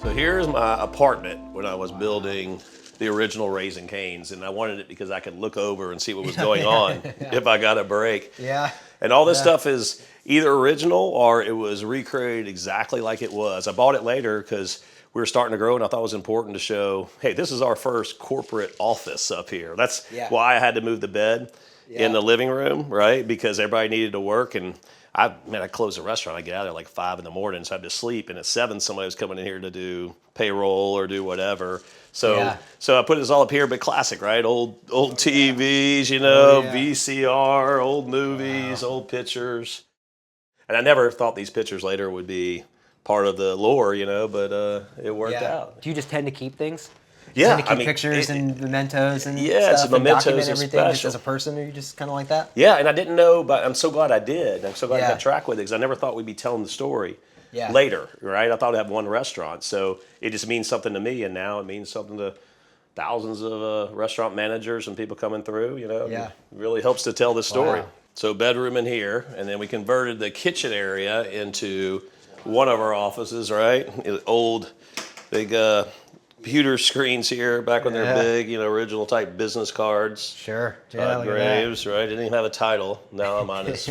So here's my apartment when I was building the original Raising Cane's, and I wanted it because I could look over and see what was going on if I got a break. Yeah. And all this stuff is either original or it was recreated exactly like it was. I bought it later because we were starting to grow, and I thought it was important to show, hey, this is our first corporate office up here. That's why I had to move the bed in the living room, right? Because everybody needed to work, and I closed the restaurant. I get out there like 5 in the morning, so I had to sleep. And at 7, somebody was coming in here to do payroll or do whatever. So I put this all up here, but classic, right? Old TVs, you know, VCR, old movies, old pictures. And I never thought these pictures later would be part of the lore, you know, but it worked out. Do you just tend to keep things? Yeah, tend to keep pictures and mementos and stuff, and mementos document everything special. just as a person, or you just kind of like that? Yeah, and I didn't know, but I'm so glad I did. I'm so glad I got track with it because I never thought we'd be telling the story later, right? I thought I'd have one restaurant, so it just means something to me, and now it means something to thousands of restaurant managers and people coming through, you know. It really helps to tell the story. Wow. So bedroom in here, and then we converted the kitchen area into one of our offices, right? Old, big computer screens here back when they're big, you know, original type business cards. Sure. Todd Graves, right? Didn't even have a title. Now I'm on as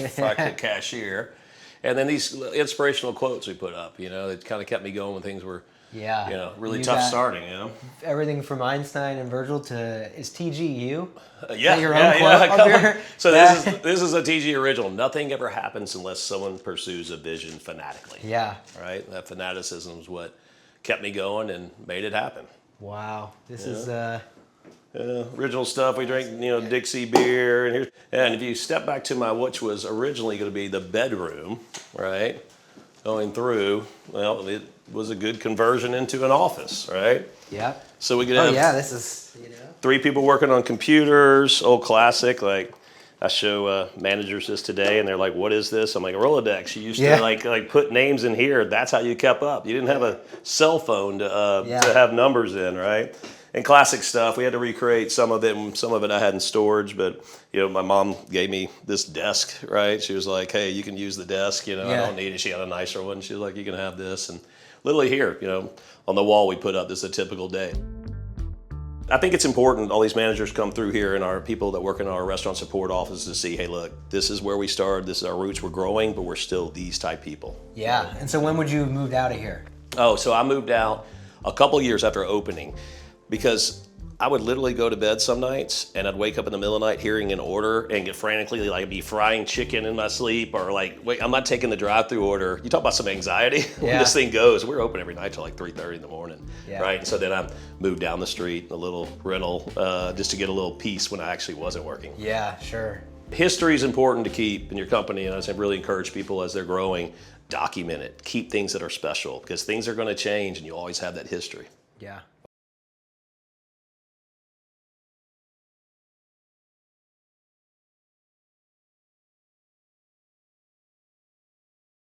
cashier. And then these inspirational quotes we put up, you know, it kind of kept me going when things were, you know, really tough starting, you know. Everything from Einstein and Virgil to, is TG you? Your own quote up here? So this is a TG original. Nothing ever happens unless someone pursues a vision fanatically. Yeah. Right? That fanaticism is what kept me going and made it happen. Wow. This is original stuff. We drink, you know, Dixie beer, and if you step back to my, which was originally going to be the bedroom, right? Going through, well, it was a good conversion into an office, right? Yeah. So we could have this is, you know, 3 people working on computers, old classic, like I show managers this today, and they're like, "What is this?" I'm like, "A Rolodex. You used to like put names in here. That's how you kept up. You didn't have a cell phone to have numbers in, right?" And classic stuff. We had to recreate some of it. And some of it I had in storage, but you know, my mom gave me this desk, right? She was like, "Hey, you can use the desk. You know, I don't need it." She had a nicer one. She was like, "You can have this." And literally here, you know, on the wall we put up, "This is a typical day." I think it's important all these managers come through here and our people that work in our restaurant support office to see, hey, look, this is where we started, this is our roots, we're growing, but we're still these type people. Yeah, and so when would you have moved out of here? Oh, so I moved out a couple years after opening because I would literally go to bed some nights and I'd wake up in the middle of the night hearing an order and get frantically like be frying chicken in my sleep or like, wait, I'm not taking the drive-through order. You talk about some anxiety when this thing goes. We're open every night till like 3:30 in the morning, right? And so then I moved down the street, a little rental, just to get a little peace when I actually wasn't working. Yeah, sure. History is important to keep in your company, and I really encourage people as they're growing, document it. Keep things that are special because things are going to change and you always have that history. Yeah.